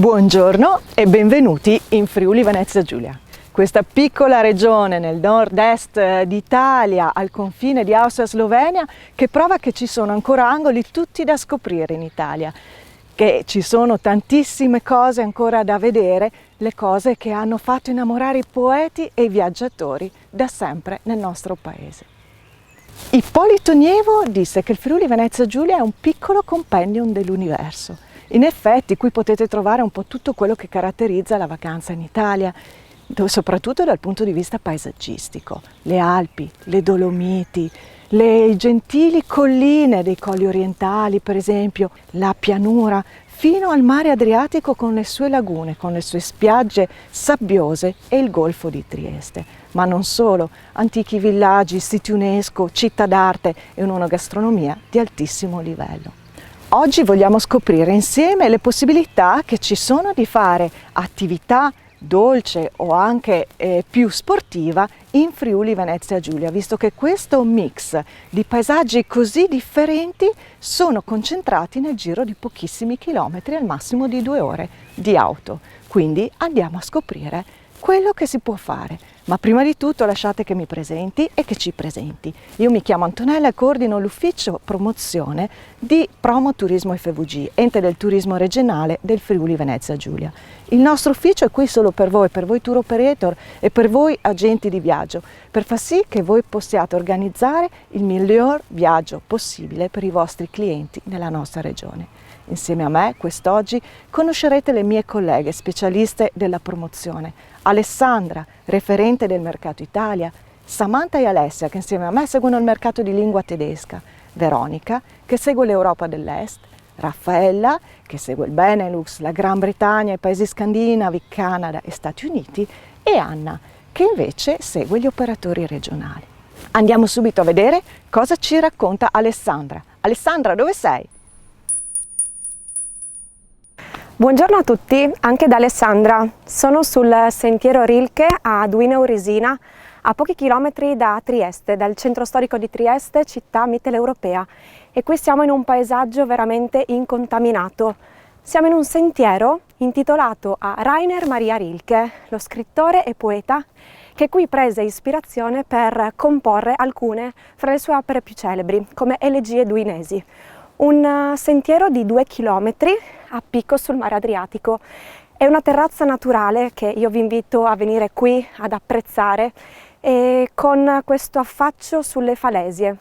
Buongiorno e benvenuti in Friuli Venezia Giulia. Questa piccola regione nel nord-est d'Italia, al confine di Austria e Slovenia, che prova che ci sono ancora angoli tutti da scoprire in Italia, che ci sono tantissime cose ancora da vedere, le cose che hanno fatto innamorare i poeti e i viaggiatori da sempre nel nostro paese. Ippolito Nievo disse che il Friuli Venezia Giulia è un piccolo compendium dell'universo. In effetti qui potete trovare un po' tutto quello che caratterizza la vacanza in Italia, soprattutto dal punto di vista paesaggistico. Le Alpi, le Dolomiti, le gentili colline dei colli orientali, per esempio, la pianura, fino al mare Adriatico con le sue lagune, con le sue spiagge sabbiose e il golfo di Trieste. Ma non solo, antichi villaggi, siti UNESCO, città d'arte e una gastronomia di altissimo livello. Oggi vogliamo scoprire insieme le possibilità che ci sono di fare attività dolce o anche più sportiva in Friuli Venezia Giulia, visto che questo mix di paesaggi così differenti sono concentrati nel giro di pochissimi chilometri, al massimo di 2 ore di auto. Quindi andiamo a scoprire quello che si può fare. Ma prima di tutto lasciate che mi presenti e che ci presenti. Io mi chiamo Antonella e coordino l'ufficio promozione di Promo Turismo FVG, ente del turismo regionale del Friuli Venezia Giulia. Il nostro ufficio è qui solo per voi tour operator e per voi agenti di viaggio, per far sì che voi possiate organizzare il miglior viaggio possibile per i vostri clienti nella nostra regione. Insieme a me, quest'oggi, conoscerete le mie colleghe specialiste della promozione, Alessandra, referente del Mercato Italia, Samantha e Alessia, che insieme a me seguono il mercato di lingua tedesca, Veronica, che segue l'Europa dell'Est, Raffaella, che segue il Benelux, la Gran Bretagna, i paesi scandinavi, Canada e Stati Uniti, e Anna, che invece segue gli operatori regionali. Andiamo subito a vedere cosa ci racconta Alessandra. Alessandra, dove sei? Buongiorno a tutti, anche da Alessandra. Sono sul sentiero Rilke a Duino-Urisina, a pochi chilometri da Trieste, dal centro storico di Trieste, città mitteleuropea. E qui siamo in un paesaggio veramente incontaminato. Siamo in un sentiero intitolato a Rainer Maria Rilke, lo scrittore e poeta che qui prese ispirazione per comporre alcune fra le sue opere più celebri, come Elegie duinesi. Un sentiero di 2 chilometri a picco sul mare Adriatico. È una terrazza naturale che io vi invito a venire qui ad apprezzare, e con questo affaccio sulle falesie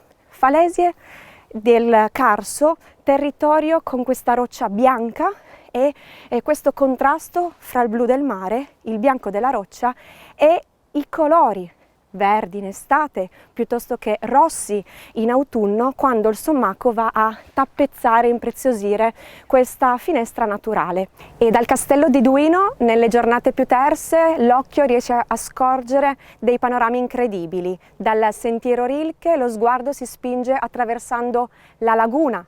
del Carso, territorio con questa roccia bianca e questo contrasto fra il blu del mare, il bianco della roccia e i colori verdi in estate, piuttosto che rossi in autunno, quando il sommaco va a tappezzare e impreziosire questa finestra naturale. E dal castello di Duino, nelle giornate più terse, l'occhio riesce a scorgere dei panorami incredibili. Dal sentiero Rilke lo sguardo si spinge attraversando la laguna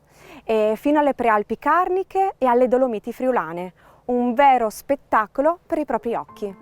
fino alle prealpi carniche e alle Dolomiti friulane. Un vero spettacolo per i propri occhi.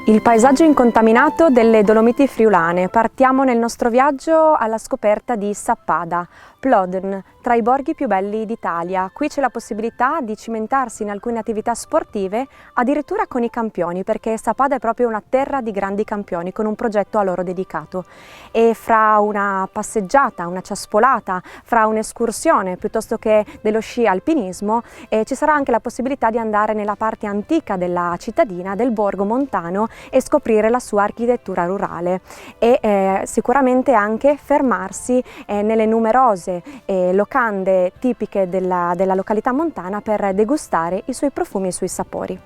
Il paesaggio incontaminato delle Dolomiti friulane. Partiamo nel nostro viaggio alla scoperta di Sappada, Plodn, tra i borghi più belli d'Italia. Qui c'è la possibilità di cimentarsi in alcune attività sportive, addirittura con i campioni, perché Sappada è proprio una terra di grandi campioni, con un progetto a loro dedicato. E fra una passeggiata, una ciaspolata, fra un'escursione, piuttosto che dello sci alpinismo, ci sarà anche la possibilità di andare nella parte antica della cittadina, del borgo montano, e scoprire la sua architettura rurale e sicuramente anche fermarsi nelle numerose locande tipiche della località montana per degustare i suoi profumi e i suoi sapori.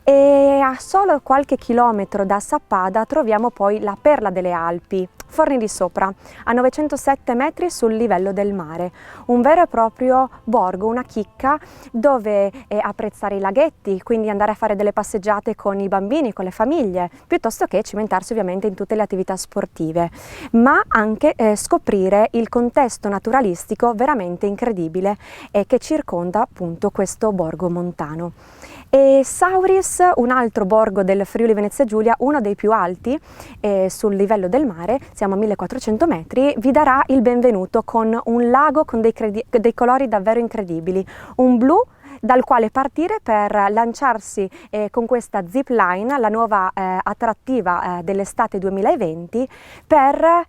E a solo qualche chilometro da Sappada troviamo poi la perla delle Alpi, Forni di Sopra, a 907 metri sul livello del mare, un vero e proprio borgo, una chicca dove apprezzare i laghetti, quindi andare a fare delle passeggiate con i bambini, con le famiglie, piuttosto che cimentarsi ovviamente in tutte le attività sportive, ma anche scoprire il contesto naturalistico veramente incredibile che circonda appunto questo borgo montano. E Sauris, un altro borgo del Friuli Venezia Giulia, uno dei più alti sul livello del mare, siamo a 1400 metri, vi darà il benvenuto con un lago con dei colori davvero incredibili, un blu dal quale partire per lanciarsi con questa zip line, la nuova attrattiva dell'estate 2020, per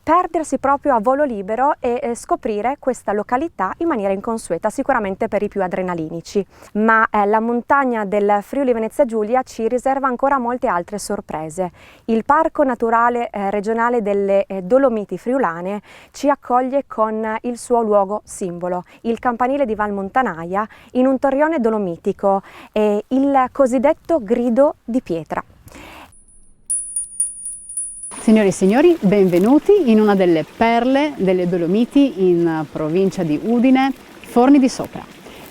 perdersi proprio a volo libero e scoprire questa località in maniera inconsueta, sicuramente per i più adrenalinici. Ma la montagna del Friuli Venezia Giulia ci riserva ancora molte altre sorprese. Il Parco Naturale Regionale delle Dolomiti Friulane ci accoglie con il suo luogo simbolo, il campanile di Valmontanaia, in un torrione dolomitico, il cosiddetto Grido di Pietra. Signore e signori, benvenuti in una delle perle delle Dolomiti in provincia di Udine, Forni di Sopra.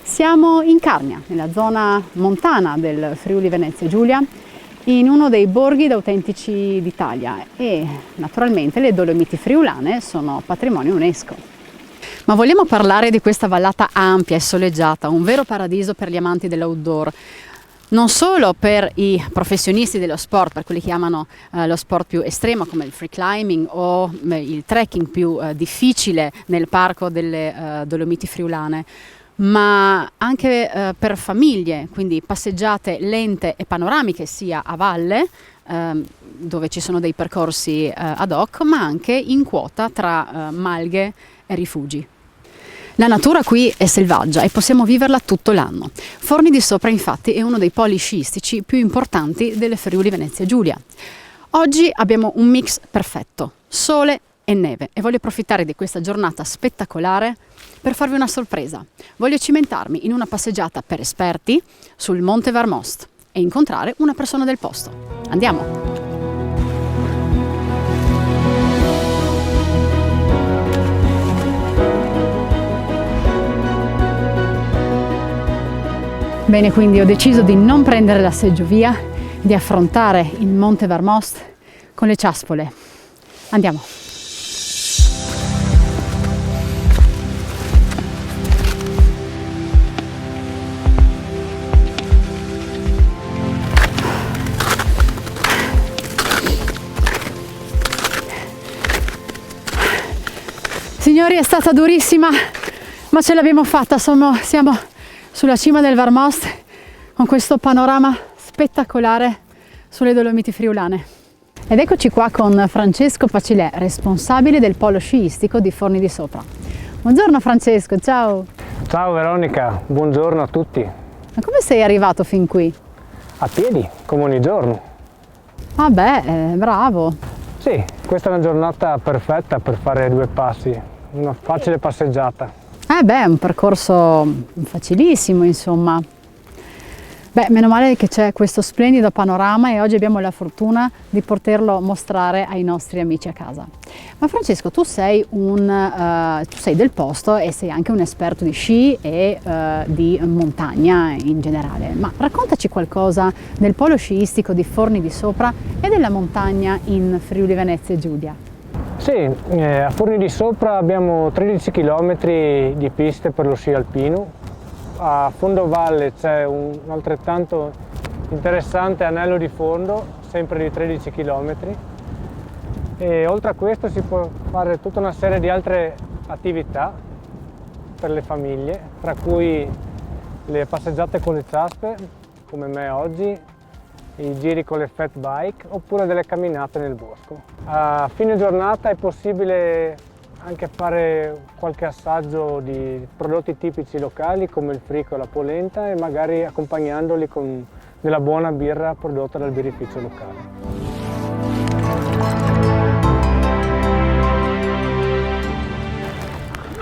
Siamo in Carnia, nella zona montana del Friuli Venezia Giulia, in uno dei borghi autentici d'Italia e naturalmente le Dolomiti Friulane sono patrimonio UNESCO. Ma vogliamo parlare di questa vallata ampia e soleggiata, un vero paradiso per gli amanti dell'outdoor. Non solo per i professionisti dello sport, per quelli che amano lo sport più estremo come il free climbing o il trekking più difficile nel parco delle Dolomiti Friulane, ma anche per famiglie, quindi passeggiate lente e panoramiche sia a valle, dove ci sono dei percorsi ad hoc, ma anche in quota tra malghe e rifugi. La natura qui è selvaggia e possiamo viverla tutto l'anno. Forni di Sopra infatti è uno dei poli sciistici più importanti delle Friuli Venezia Giulia. Oggi abbiamo un mix perfetto, sole e neve, e voglio approfittare di questa giornata spettacolare per farvi una sorpresa. Voglio cimentarmi in una passeggiata per esperti sul Monte Varmost e incontrare una persona del posto. Andiamo! Bene, quindi ho deciso di non prendere la seggiovia, di affrontare il Monte Varmost con le ciaspole. Andiamo! Signori, è stata durissima, ma ce l'abbiamo fatta, siamo sulla cima del Varmost con questo panorama spettacolare sulle Dolomiti Friulane. Ed eccoci qua con Francesco Pacilè, responsabile del polo sciistico di Forni di Sopra. Buongiorno Francesco, ciao! Ciao Veronica, buongiorno a tutti. Ma come sei arrivato fin qui? A piedi, come ogni giorno. Ah beh, bravo! Sì, questa è una giornata perfetta per fare due passi, una facile passeggiata. Beh, è un percorso facilissimo, insomma. Beh, meno male che c'è questo splendido panorama e oggi abbiamo la fortuna di poterlo mostrare ai nostri amici a casa. Ma Francesco, tu sei del posto e sei anche un esperto di sci e di montagna in generale. Ma raccontaci qualcosa del polo sciistico di Forni di Sopra e della montagna in Friuli Venezia Giulia. Sì, a Forni di Sopra abbiamo 13 km di piste per lo sci alpino. A fondovalle c'è un altrettanto interessante anello di fondo, sempre di 13 km. E oltre a questo si può fare tutta una serie di altre attività per le famiglie, tra cui le passeggiate con le ciaspe, come me oggi, i giri con le fat bike oppure delle camminate nel bosco. A fine giornata è possibile anche fare qualche assaggio di prodotti tipici locali come il frico e la polenta e magari accompagnandoli con della buona birra prodotta dal birrificio locale.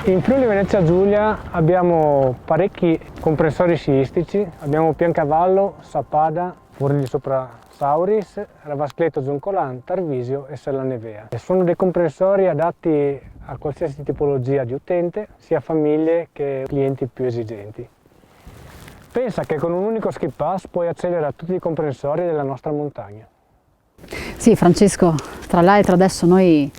In Friuli Venezia Giulia abbiamo parecchi comprensori sciistici, abbiamo Piancavallo, Sappada, Forni di Sopra Sauris, Ravascleto Zoncolan, Tarvisio e Sella Nevea. Sono dei comprensori adatti a qualsiasi tipologia di utente, sia famiglie che clienti più esigenti. Pensa che con un unico ski pass puoi accedere a tutti i comprensori della nostra montagna. Sì Francesco, tra l'altro adesso noi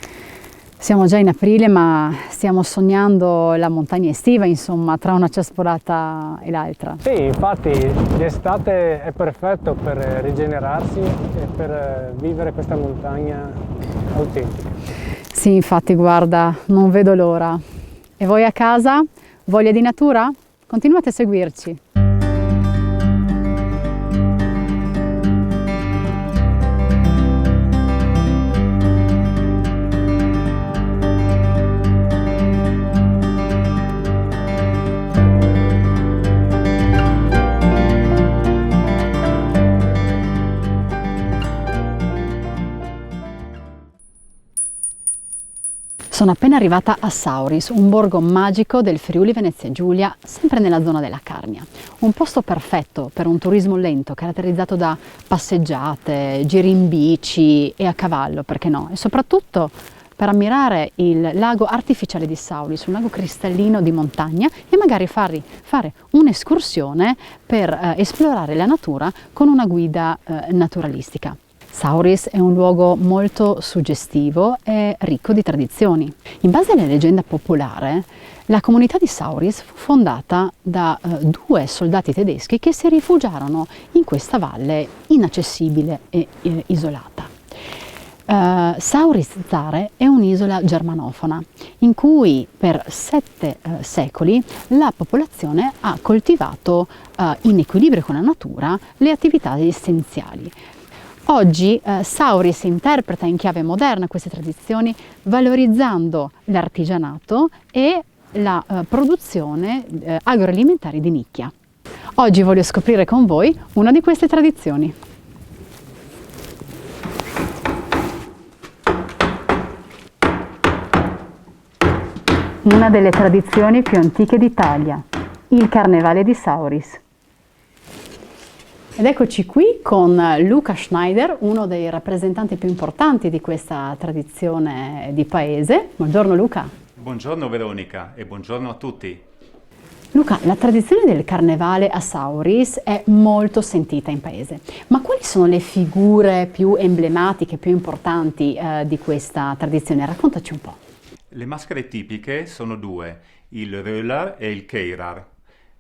Siamo già in aprile, ma stiamo sognando la montagna estiva, insomma, tra una ciaspolata e l'altra. Sì, infatti l'estate è perfetto per rigenerarsi e per vivere questa montagna autentica. Sì, infatti, guarda, non vedo l'ora. E voi a casa? Voglia di natura? Continuate a seguirci. Sono appena arrivata a Sauris, un borgo magico del Friuli Venezia Giulia, sempre nella zona della Carnia. Un posto perfetto per un turismo lento, caratterizzato da passeggiate, giri in bici e a cavallo, perché no? E soprattutto per ammirare il lago artificiale di Sauris, un lago cristallino di montagna, e magari fare un'escursione per esplorare la natura con una guida naturalistica. Sauris è un luogo molto suggestivo e ricco di tradizioni. In base alla leggenda popolare, la comunità di Sauris fu fondata da due soldati tedeschi che si rifugiarono in questa valle inaccessibile e isolata. Sauris Zare è un'isola germanofona in cui per 7 secoli la popolazione ha coltivato in equilibrio con la natura le attività essenziali. Oggi Sauris interpreta in chiave moderna queste tradizioni, valorizzando l'artigianato e la produzione agroalimentare di nicchia. Oggi voglio scoprire con voi una di queste tradizioni. Una delle tradizioni più antiche d'Italia, il Carnevale di Sauris. Ed eccoci qui con Luca Schneider, uno dei rappresentanti più importanti di questa tradizione di paese. Buongiorno Luca. Buongiorno Veronica e buongiorno a tutti. Luca, la tradizione del Carnevale a Sauris è molto sentita in paese, ma quali sono le figure più emblematiche, più importanti di questa tradizione? Raccontaci un po'. Le maschere tipiche sono due, il Rölar e il Keirar.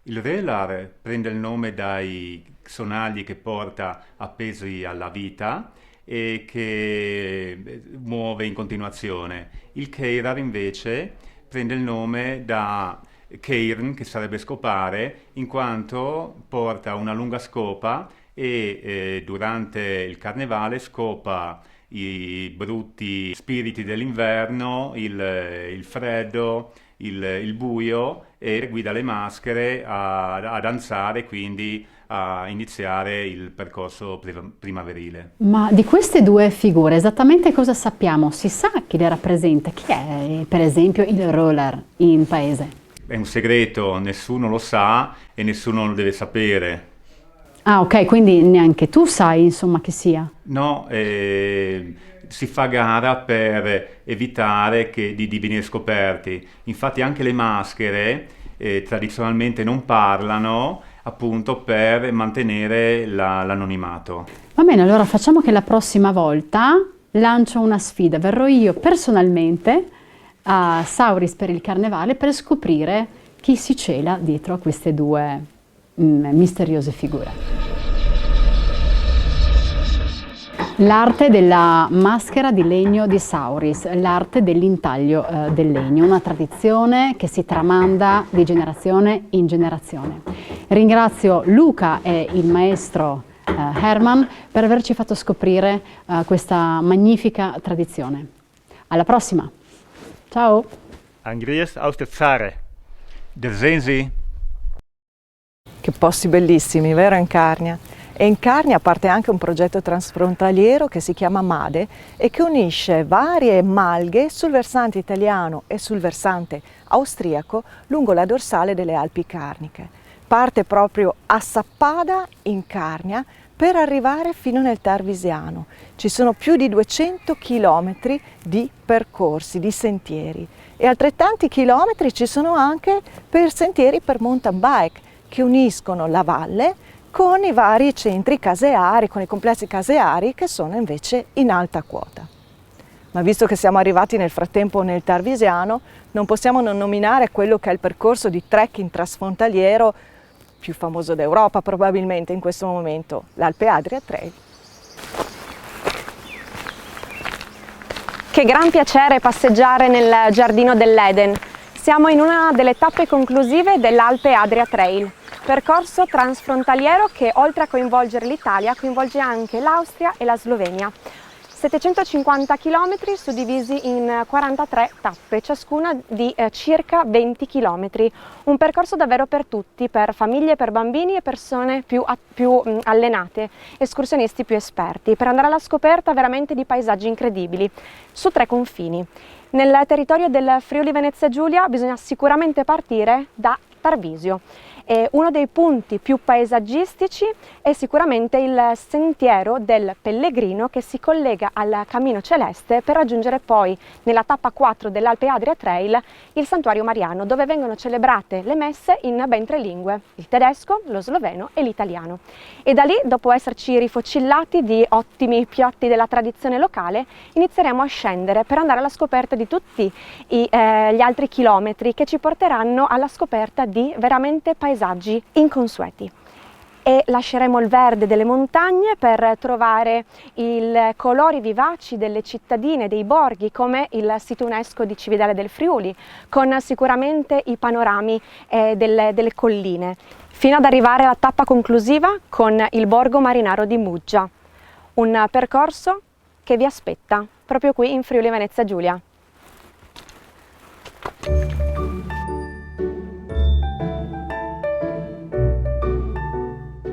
Il Rölar prende il nome dai sonagli che porta appesi alla vita e che muove in continuazione. Il Keirar invece prende il nome da Keirn, che sarebbe scopare, in quanto porta una lunga scopa e durante il carnevale scopa i brutti spiriti dell'inverno, il freddo, il buio, e guida le maschere a danzare, quindi a iniziare il percorso primaverile. Ma di queste due figure esattamente cosa sappiamo? Si sa chi le rappresenta? Chi è per esempio il Rölar in paese? È un segreto, nessuno lo sa e nessuno lo deve sapere. Ah, ok, quindi neanche tu sai insomma chi sia? No, si fa gara per evitare di venire scoperti. Infatti anche le maschere tradizionalmente non parlano, appunto per mantenere l'anonimato. Va bene, allora facciamo che la prossima volta lancio una sfida. Verrò io personalmente a Sauris per il Carnevale per scoprire chi si cela dietro a queste due misteriose figure. L'arte della maschera di legno di Sauris, l'arte dell'intaglio del legno, una tradizione che si tramanda di generazione in generazione. Ringrazio Luca e il maestro Herman per averci fatto scoprire questa magnifica tradizione. Alla prossima! Ciao! Andreas aus der Zare. Der Sensi. Che posti bellissimi, vero in Carnia? E in Carnia parte anche un progetto transfrontaliero che si chiama MADE e che unisce varie malghe sul versante italiano e sul versante austriaco lungo la dorsale delle Alpi Carniche. Parte proprio a Sappada in Carnia per arrivare fino nel Tarvisiano. Ci sono più di 200 chilometri di percorsi, di sentieri, e altrettanti chilometri ci sono anche per sentieri per mountain bike che uniscono la valle con i vari centri caseari, con i complessi caseari che sono invece in alta quota. Ma visto che siamo arrivati nel frattempo nel Tarvisiano, non possiamo non nominare quello che è il percorso di trekking transfrontaliero più famoso d'Europa probabilmente in questo momento, l'Alpe Adria Trail. Che gran piacere passeggiare nel giardino dell'Eden. Siamo in una delle tappe conclusive dell'Alpe Adria Trail, percorso transfrontaliero che oltre a coinvolgere l'Italia coinvolge anche l'Austria e la Slovenia. 750 km suddivisi in 43 tappe, ciascuna di circa 20 km. Un percorso davvero per tutti, per famiglie, per bambini e persone più allenate, escursionisti più esperti, per andare alla scoperta veramente di paesaggi incredibili, su 3 confini. Nel territorio del Friuli Venezia Giulia bisogna sicuramente partire da Tarvisio. E uno dei punti più paesaggistici è sicuramente il sentiero del Pellegrino che si collega al Cammino Celeste per raggiungere poi nella tappa 4 dell'Alpe Adria Trail il Santuario Mariano, dove vengono celebrate le messe in ben 3 lingue, il tedesco, lo sloveno e l'italiano. E da lì, dopo esserci rifocillati di ottimi piatti della tradizione locale, inizieremo a scendere per andare alla scoperta di tutti gli altri chilometri che ci porteranno alla scoperta di veramente paesaggi inconsueti. E lasceremo il verde delle montagne per trovare i colori vivaci delle cittadine, dei borghi, come il sito UNESCO di Cividale del Friuli, con sicuramente i panorami delle colline, fino ad arrivare alla tappa conclusiva con il borgo marinaro di Muggia. Un percorso che vi aspetta proprio qui in Friuli Venezia Giulia.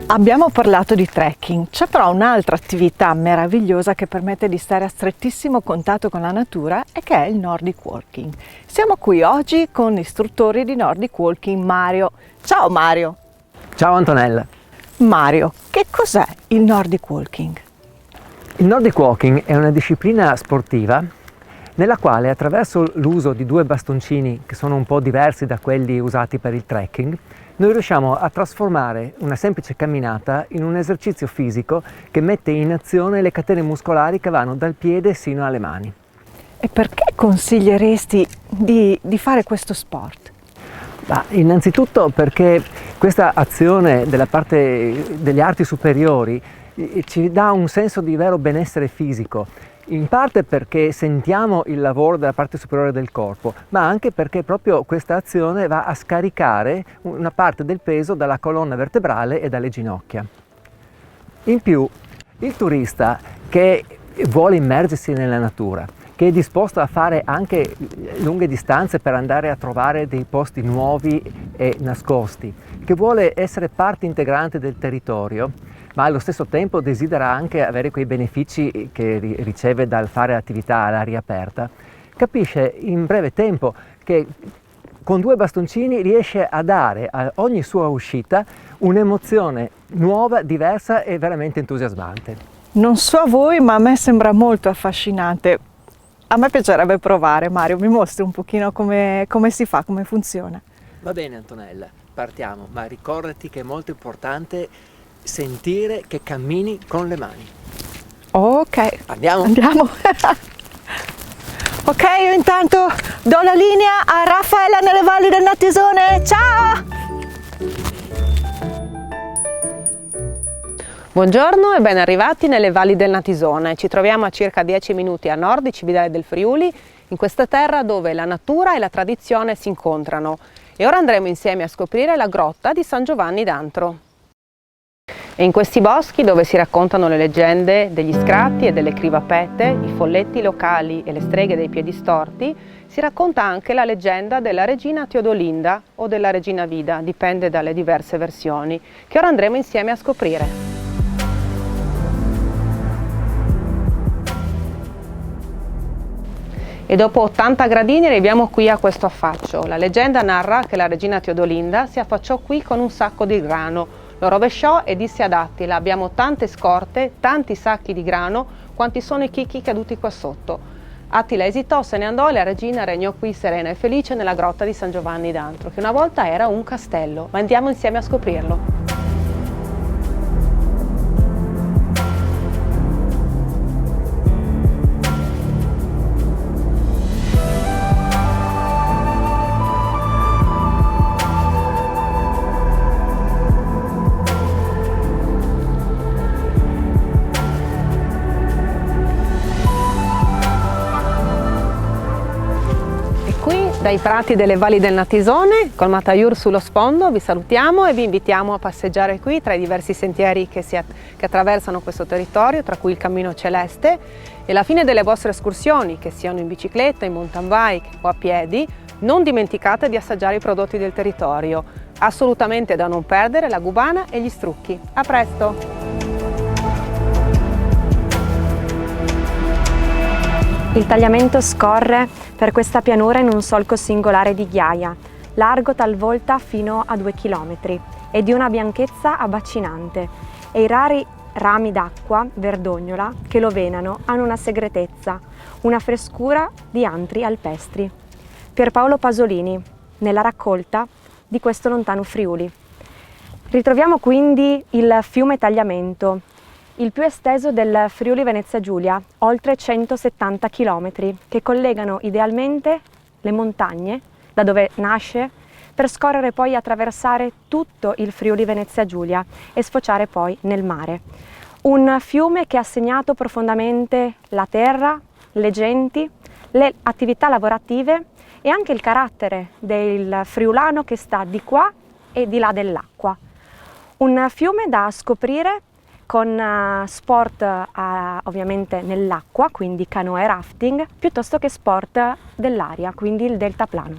Abbiamo parlato di trekking, c'è però un'altra attività meravigliosa che permette di stare a strettissimo contatto con la natura e che è il Nordic Walking. Siamo qui oggi con l'istruttore di Nordic Walking Mario. Ciao Mario! Ciao Antonella! Mario, che cos'è il Nordic Walking? Il Nordic Walking è una disciplina sportiva nella quale attraverso l'uso di 2 bastoncini che sono un po' diversi da quelli usati per il trekking, noi riusciamo a trasformare una semplice camminata in un esercizio fisico che mette in azione le catene muscolari che vanno dal piede sino alle mani. E perché consiglieresti di fare questo sport? Innanzitutto perché questa azione della parte delle arti superiori ci dà un senso di vero benessere fisico. In parte perché sentiamo il lavoro della parte superiore del corpo, ma anche perché proprio questa azione va a scaricare una parte del peso dalla colonna vertebrale e dalle ginocchia. In più, il turista che vuole immergersi nella natura, che è disposto a fare anche lunghe distanze per andare a trovare dei posti nuovi e nascosti, che vuole essere parte integrante del territorio, ma allo stesso tempo desidera anche avere quei benefici che riceve dal fare attività all'aria aperta, capisce in breve tempo che con 2 bastoncini riesce a dare a ogni sua uscita un'emozione nuova, diversa e veramente entusiasmante. Non so a voi, ma a me sembra molto affascinante. A me piacerebbe provare. Mario, mi mostri un pochino come si fa, come funziona? Va bene Antonella, partiamo, ma ricordati che è molto importante sentire che cammini con le mani. Ok. Andiamo? Andiamo. Ok, io intanto do la linea a Raffaella nelle valli del Natisone. Ciao! Buongiorno e ben arrivati nelle valli del Natisone. Ci troviamo a circa 10 minuti a nord di Cividale del Friuli, in questa terra dove la natura e la tradizione si incontrano. E ora andremo insieme a scoprire la grotta di San Giovanni d'Antro. E in questi boschi, dove si raccontano le leggende degli scratti e delle crivapette, i folletti locali e le streghe dei piedi storti, si racconta anche la leggenda della regina Teodolinda o della regina Vida, dipende dalle diverse versioni, che ora andremo insieme a scoprire. E dopo 80 gradini arriviamo qui a questo affaccio. La leggenda narra che la regina Teodolinda si affacciò qui con un sacco di grano, lo rovesciò e disse ad Attila: abbiamo tante scorte, tanti sacchi di grano, quanti sono i chicchi caduti qua sotto. Attila esitò, se ne andò e la regina regnò qui serena e felice nella grotta di San Giovanni d'Antro, che una volta era un castello. Ma andiamo insieme a scoprirlo. Dai prati delle valli del Natisone, col Mataiur sullo sfondo, vi salutiamo e vi invitiamo a passeggiare qui tra i diversi sentieri che attraversano questo territorio, tra cui il Cammino Celeste, e alla fine delle vostre escursioni, che siano in bicicletta, in mountain bike o a piedi, non dimenticate di assaggiare i prodotti del territorio. Assolutamente da non perdere la gubana e gli strucchi. A presto! Il tagliamento scorre per questa pianura in un solco singolare di ghiaia, largo talvolta fino a 2 chilometri e di una bianchezza abbacinante, e i rari rami d'acqua verdognola che lo venano hanno una segretezza, una frescura di antri alpestri. Pierpaolo Pasolini, nella raccolta di questo lontano Friuli. Ritroviamo quindi il fiume Tagliamento, il più esteso del Friuli Venezia Giulia, oltre 170 km, che collegano idealmente le montagne, da dove nasce, per scorrere poi attraversare tutto il Friuli Venezia Giulia e sfociare poi nel mare. Un fiume che ha segnato profondamente la terra, le genti, le attività lavorative e anche il carattere del friulano che sta di qua e di là dell'acqua. Un fiume da scoprire con sport ovviamente nell'acqua, quindi canoa e rafting, piuttosto che sport dell'aria, quindi il deltaplano.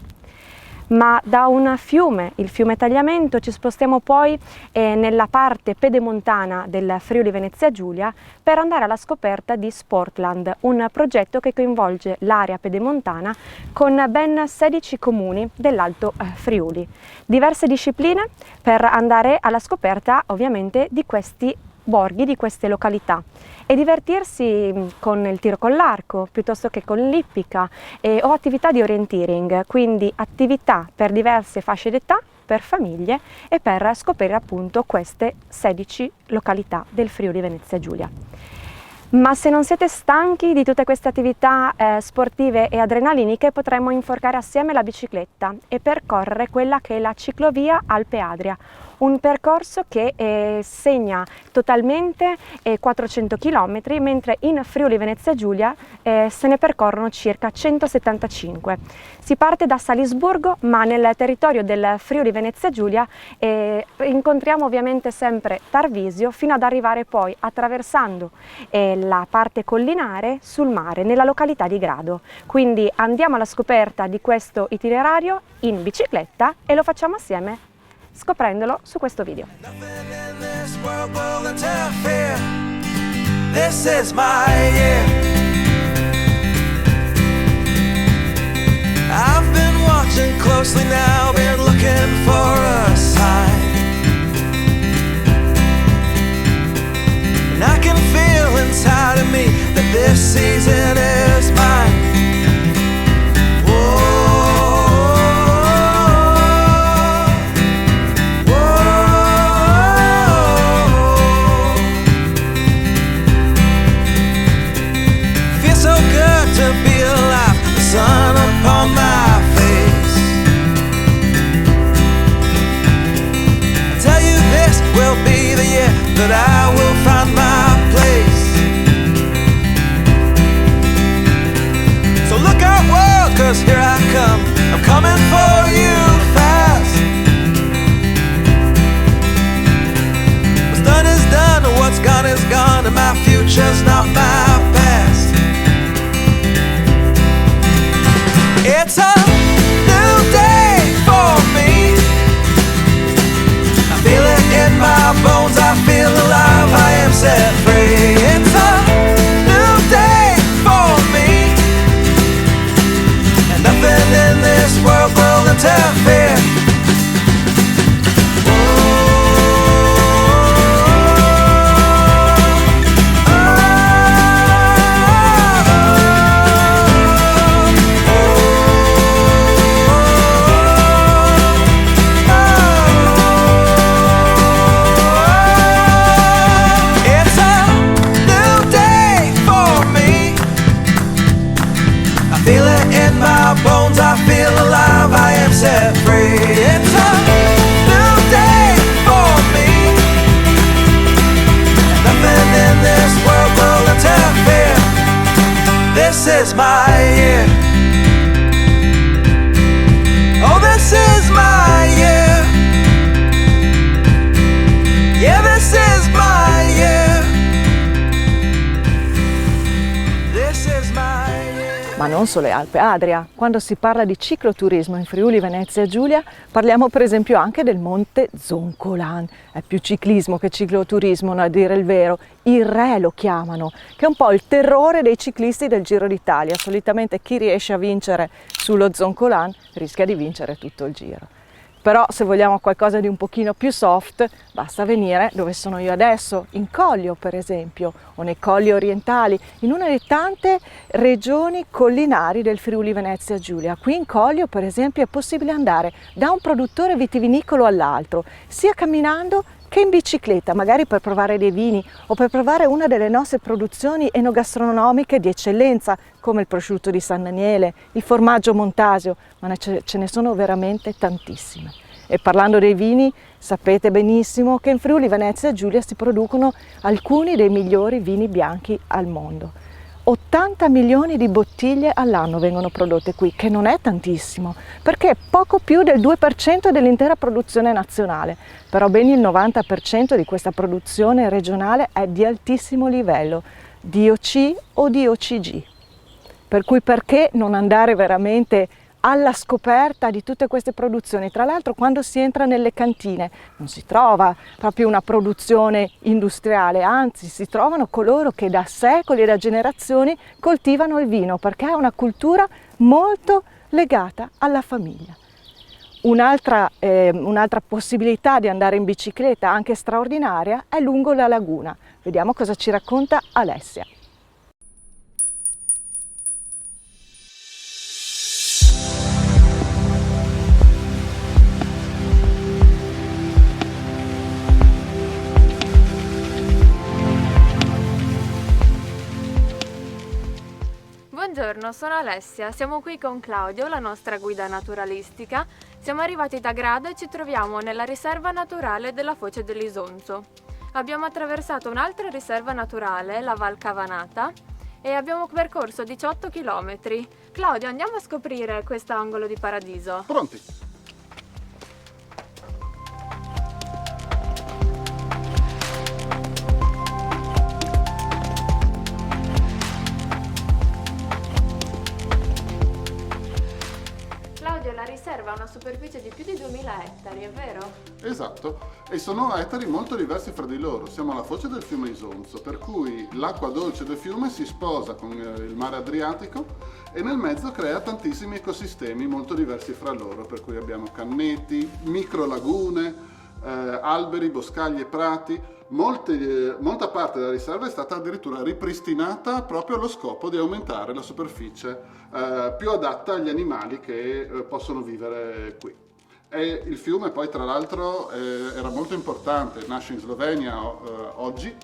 Ma da un fiume, il fiume Tagliamento, ci spostiamo poi nella parte pedemontana del Friuli Venezia Giulia per andare alla scoperta di Sportland, un progetto che coinvolge l'area pedemontana con ben 16 comuni dell'Alto Friuli. Diverse discipline per andare alla scoperta ovviamente di questi borghi, di queste località, e divertirsi con il tiro con l'arco piuttosto che con l'ippica o attività di orienteering, quindi attività per diverse fasce d'età, per famiglie e per scoprire appunto queste 16 località del Friuli Venezia Giulia. Ma se non siete stanchi di tutte queste attività sportive e adrenaliniche, potremmo inforcare assieme la bicicletta e percorrere quella che è la ciclovia Alpe Adria, un percorso che segna totalmente 400 km, mentre in Friuli Venezia Giulia se ne percorrono circa 175. Si parte da Salisburgo, ma nel territorio del Friuli Venezia Giulia incontriamo ovviamente sempre Tarvisio, fino ad arrivare poi attraversando la parte collinare sul mare, nella località di Grado. Quindi andiamo alla scoperta di questo itinerario in bicicletta e lo facciamo assieme scoprendolo su questo video. This is my year. I've been watching closely now, been looking for a sign. And I can feel inside of me that this season is mine. To be alive, the sun upon my face. I tell you this will be the year that I will find my place. So look out world, 'cause here I come, I'm coming for you fast. What's done is done, and what's gone is gone, and my future's not my past. It's a new day for me. I feel it in my bones, I feel alive, I am set free. It's a new day for me, and nothing in this world will interfere. Bones, I feel alive, I am set free. It's a new day for me, and nothing in this world will interfere. This is my year. non solo Alpe Adria. Quando si parla di cicloturismo in Friuli Venezia Giulia parliamo per esempio anche del Monte Zoncolan. È più ciclismo che cicloturismo, a dire il vero. Il Re lo chiamano, che è un po' il terrore dei ciclisti del Giro d'Italia. Solitamente chi riesce a vincere sullo Zoncolan rischia di vincere tutto il giro. Però se vogliamo qualcosa di un pochino più soft, basta venire dove sono io adesso, in Collio per esempio, o nei Colli Orientali, in una delle tante regioni collinari del Friuli Venezia Giulia. Qui in Collio per esempio è possibile andare da un produttore vitivinicolo all'altro, sia camminando che in bicicletta, magari per provare dei vini o per provare una delle nostre produzioni enogastronomiche di eccellenza, come il prosciutto di San Daniele, il formaggio Montasio, ma ce ne sono veramente tantissime. E parlando dei vini, sapete benissimo che in Friuli Venezia Giulia si producono alcuni dei migliori vini bianchi al mondo. 80 milioni di bottiglie all'anno vengono prodotte qui, che non è tantissimo, perché è poco più del 2% dell'intera produzione nazionale, però ben il 90% di questa produzione regionale è di altissimo livello, DOC o DOCG. Per cui perché non andare veramente alla scoperta di tutte queste produzioni? Tra l'altro quando si entra nelle cantine non si trova proprio una produzione industriale, anzi si trovano coloro che da secoli e da generazioni coltivano il vino, perché è una cultura molto legata alla famiglia. Un'altra possibilità di andare in bicicletta, anche straordinaria, è lungo la laguna. Vediamo cosa ci racconta Alessia. Buongiorno, sono Alessia, siamo qui con Claudio, la nostra guida naturalistica. Siamo arrivati da Grado e ci troviamo nella riserva naturale della Foce dell'Isonzo. Abbiamo attraversato un'altra riserva naturale, la Val Cavanata, e abbiamo percorso 18 km. Claudio, andiamo a scoprire questo angolo di paradiso. Pronti? La riserva ha una superficie di più di 2000 ettari, è vero? Esatto, e sono ettari molto diversi fra di loro. Siamo alla foce del fiume Isonzo, per cui l'acqua dolce del fiume si sposa con il mare Adriatico e nel mezzo crea tantissimi ecosistemi molto diversi fra loro, per cui abbiamo canneti, micro lagune, alberi, boscaglie, prati. Molta parte della riserva è stata addirittura ripristinata proprio allo scopo di aumentare la superficie più adatta agli animali che possono vivere qui. E il fiume poi tra l'altro era molto importante, nasce in Slovenia oggi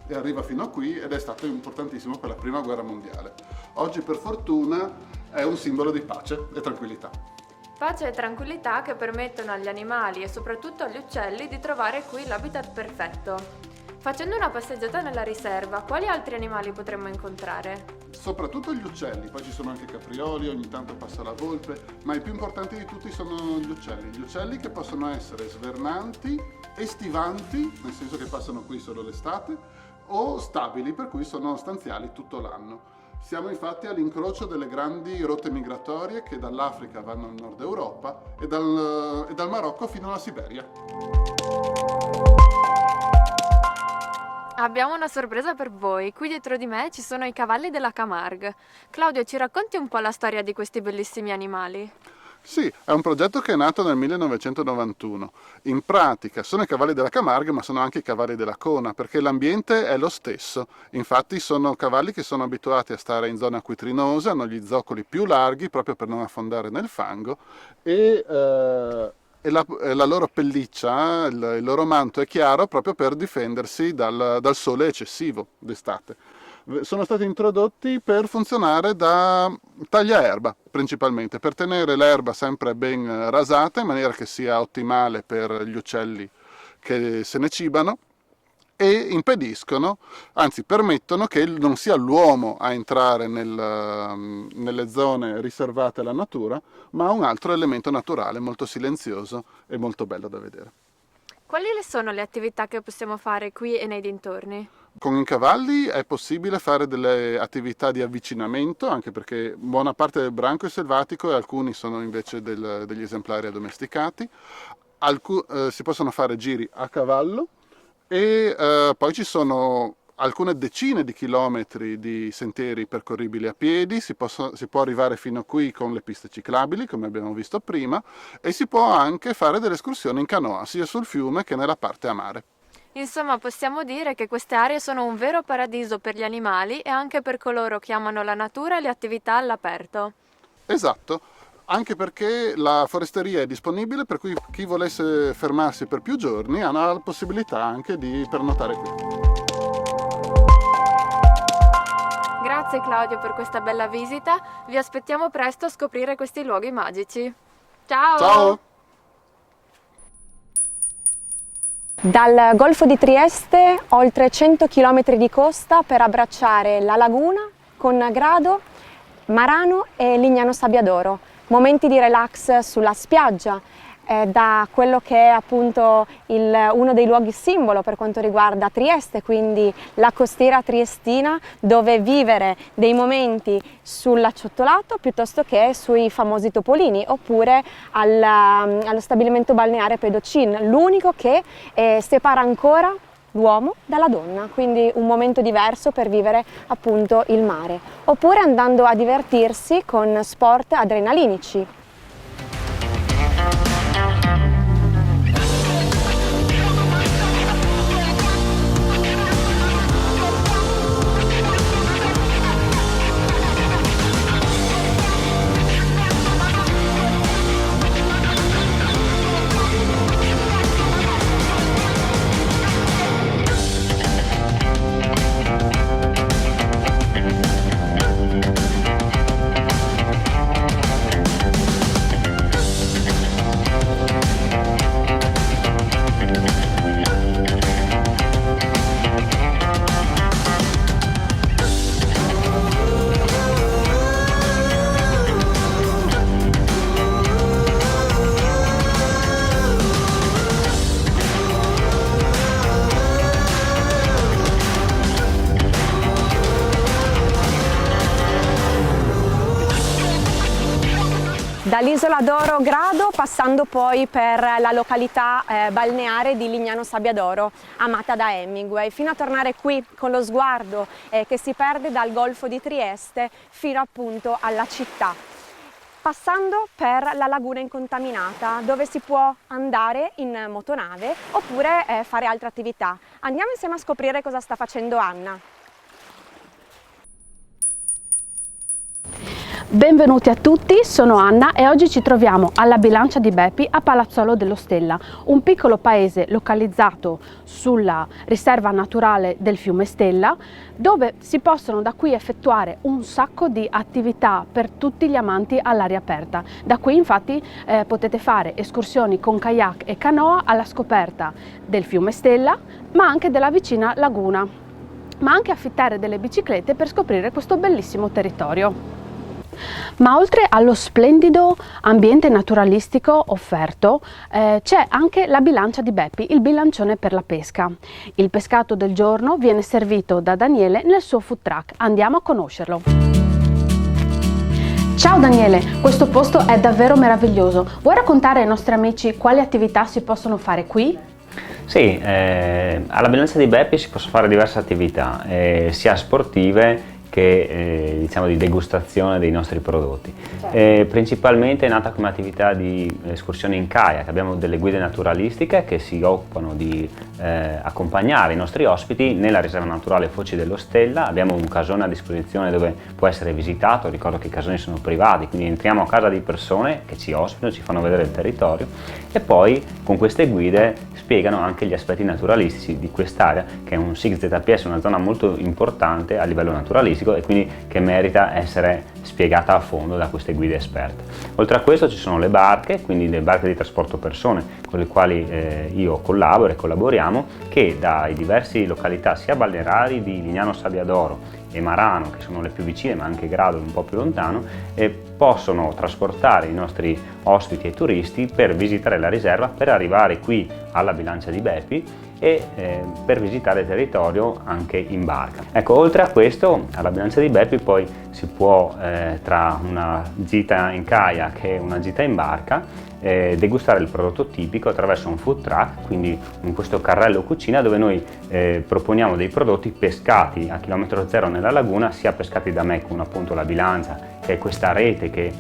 e arriva fino a qui ed è stato importantissimo per la prima guerra mondiale. Oggi per fortuna è un simbolo di pace e tranquillità. Pace e tranquillità che permettono agli animali e soprattutto agli uccelli di trovare qui l'habitat perfetto. Facendo una passeggiata nella riserva, quali altri animali potremmo incontrare? Soprattutto gli uccelli, poi ci sono anche caprioli, ogni tanto passa la volpe, ma i più importanti di tutti sono gli uccelli che possono essere svernanti, estivanti, nel senso che passano qui solo l'estate, o stabili, per cui sono stanziali tutto l'anno. Siamo infatti all'incrocio delle grandi rotte migratorie che dall'Africa vanno al nord Europa e dal Marocco fino alla Siberia. Abbiamo una sorpresa per voi, qui dietro di me ci sono i cavalli della Camargue. Claudio, ci racconti un po' la storia di questi bellissimi animali? Sì, è un progetto che è nato nel 1991. In pratica sono i cavalli della Camargue, ma sono anche i cavalli della Cona, perché l'ambiente è lo stesso. Infatti sono cavalli che sono abituati a stare in zone acquitrinose, hanno gli zoccoli più larghi proprio per non affondare nel fango e la loro pelliccia, il loro manto è chiaro proprio per difendersi dal sole eccessivo d'estate. Sono stati introdotti per funzionare da tagliaerba principalmente, per tenere l'erba sempre ben rasata in maniera che sia ottimale per gli uccelli che se ne cibano e impediscono, anzi permettono che non sia l'uomo a entrare nelle zone riservate alla natura, ma un altro elemento naturale molto silenzioso e molto bello da vedere. Quali sono le attività che possiamo fare qui e nei dintorni? Con i cavalli è possibile fare delle attività di avvicinamento, anche perché buona parte del branco è selvatico e alcuni sono invece degli esemplari addomesticati. Si possono fare giri a cavallo e poi ci sono alcune decine di chilometri di sentieri percorribili a piedi, si può arrivare fino a qui con le piste ciclabili, come abbiamo visto prima, e si può anche fare delle escursioni in canoa, sia sul fiume che nella parte a mare. Insomma, possiamo dire che queste aree sono un vero paradiso per gli animali e anche per coloro che amano la natura e le attività all'aperto. Esatto, anche perché la foresteria è disponibile, per cui chi volesse fermarsi per più giorni ha la possibilità anche di pernotare qui. Grazie Claudio per questa bella visita, vi aspettiamo presto a scoprire questi luoghi magici. Ciao! Ciao! Dal Golfo di Trieste oltre 100 km di costa per abbracciare la laguna con Grado, Marano e Lignano Sabbiadoro. Momenti di relax sulla spiaggia, da quello che è appunto uno dei luoghi simbolo per quanto riguarda Trieste, quindi la costiera triestina, dove vivere dei momenti sull'acciottolato piuttosto che sui famosi topolini, oppure allo stabilimento balneare Pedocin, l'unico che separa ancora l'uomo dalla donna, quindi un momento diverso per vivere appunto il mare, oppure andando a divertirsi con sport adrenalinici. Dall'Isola d'Oro Grado, passando poi per la località balneare di Lignano Sabbiadoro, amata da Hemingway, fino a tornare qui con lo sguardo che si perde dal Golfo di Trieste fino appunto alla città, passando per la laguna incontaminata, dove si può andare in motonave oppure fare altre attività. Andiamo insieme a scoprire cosa sta facendo Anna. Benvenuti a tutti, sono Anna e oggi ci troviamo alla Bilancia di Beppi a Palazzolo dello Stella, un piccolo paese localizzato sulla riserva naturale del fiume Stella, dove si possono da qui effettuare un sacco di attività per tutti gli amanti all'aria aperta. Da qui infatti potete fare escursioni con kayak e canoa alla scoperta del fiume Stella, ma anche della vicina laguna, ma anche affittare delle biciclette per scoprire questo bellissimo territorio. Ma oltre allo splendido ambiente naturalistico offerto, c'è anche la Bilancia di Beppi, il bilancione per la pesca. Il pescato del giorno viene servito da Daniele nel suo food truck. Andiamo a conoscerlo. Ciao Daniele, questo posto è davvero meraviglioso. Vuoi raccontare ai nostri amici quali attività si possono fare qui? Sì, alla Bilancia di Beppi si possono fare diverse attività, sia sportive che diciamo di degustazione dei nostri prodotti. Certo. Principalmente è nata come attività di escursioni in kayak. Abbiamo delle guide naturalistiche che si occupano di accompagnare i nostri ospiti nella riserva naturale Foci dello Stella. Abbiamo un casone a disposizione dove può essere visitato, ricordo che i casoni sono privati, quindi entriamo a casa di persone che ci ospitano, ci fanno vedere il territorio e poi con queste guide spiegano anche gli aspetti naturalistici di quest'area, che è un SIG ZPS, una zona molto importante a livello naturalistico e quindi che merita essere spiegata a fondo da queste guide esperte. Oltre a questo ci sono le barche, quindi le barche di trasporto persone con le quali io collaboro e collaboriamo, che dai diversi località sia balneari di Lignano Sabbiadoro e Marano, che sono le più vicine, ma anche Grado un po' più lontano, possono trasportare i nostri ospiti e turisti per visitare la riserva, per arrivare qui alla Bilancia di Bepi e per visitare il territorio anche in barca. Ecco, oltre a questo, alla Bilancia di Bepi poi si può, tra una gita in kayak e una gita in barca, degustare il prodotto tipico attraverso un food truck, quindi in questo carrello cucina dove noi proponiamo dei prodotti pescati a chilometro zero nella laguna, sia pescati da me con appunto la bilancia, che è questa rete che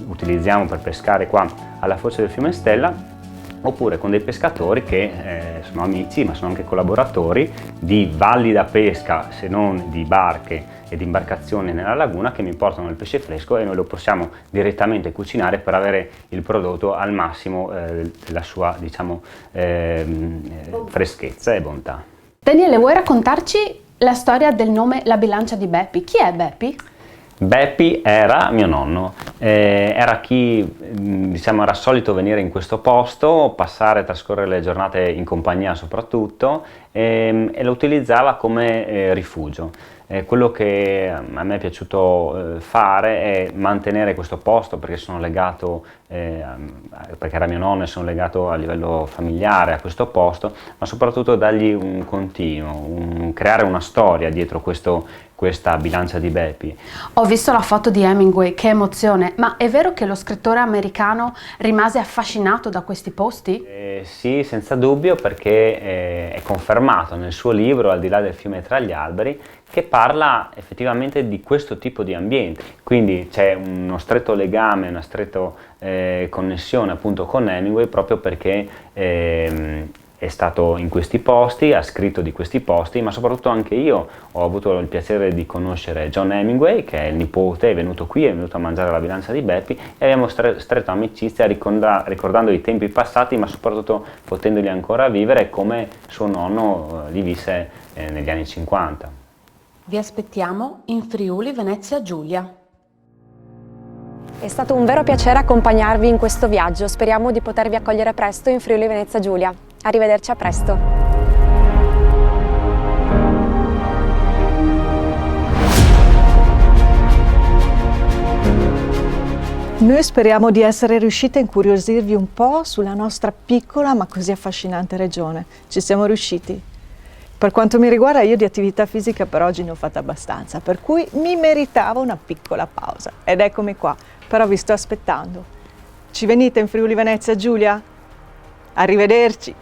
utilizziamo per pescare qua alla foce del fiume Stella, oppure con dei pescatori che sono amici ma sono anche collaboratori di valli da pesca, se non di barche e di imbarcazioni nella laguna, che mi portano il pesce fresco e noi lo possiamo direttamente cucinare per avere il prodotto al massimo della sua, diciamo, freschezza e bontà. Daniele, vuoi raccontarci la storia del nome La Bilancia di Bepi? Chi è Bepi? Bepi era mio nonno, era chi, diciamo, era solito venire in questo posto, passare, trascorrere le giornate in compagnia soprattutto, e lo utilizzava come rifugio. Quello che a me è piaciuto fare è mantenere questo posto, perché sono legato, perché era mio nonno e sono legato a livello familiare a questo posto, ma soprattutto dargli un continuo, creare una storia dietro questa Bilancia di Bepi. Ho visto la foto di Hemingway, che emozione, ma è vero che lo scrittore americano rimase affascinato da questi posti? Sì, senza dubbio, perché è confermato nel suo libro Al di là del fiume tra gli alberi, che parla effettivamente di questo tipo di ambiente. Quindi c'è uno stretto legame, una stretta connessione appunto con Hemingway, proprio perché è stato in questi posti, ha scritto di questi posti, ma soprattutto anche io ho avuto il piacere di conoscere John Hemingway, che è il nipote, è venuto qui, è venuto a mangiare alla Bilancia di Bepi, e abbiamo stretto amicizia ricordando i tempi passati, ma soprattutto potendoli ancora vivere come suo nonno li visse negli anni 50. Vi aspettiamo in Friuli Venezia Giulia. È stato un vero piacere accompagnarvi in questo viaggio, speriamo di potervi accogliere presto in Friuli Venezia Giulia. Arrivederci, a presto! Noi speriamo di essere riusciti a incuriosirvi un po' sulla nostra piccola ma così affascinante regione. Ci siamo riusciti. Per quanto mi riguarda, io di attività fisica per oggi ne ho fatta abbastanza, per cui mi meritavo una piccola pausa. Ed eccomi qua, però vi sto aspettando. Ci venite in Friuli Venezia Giulia? Arrivederci!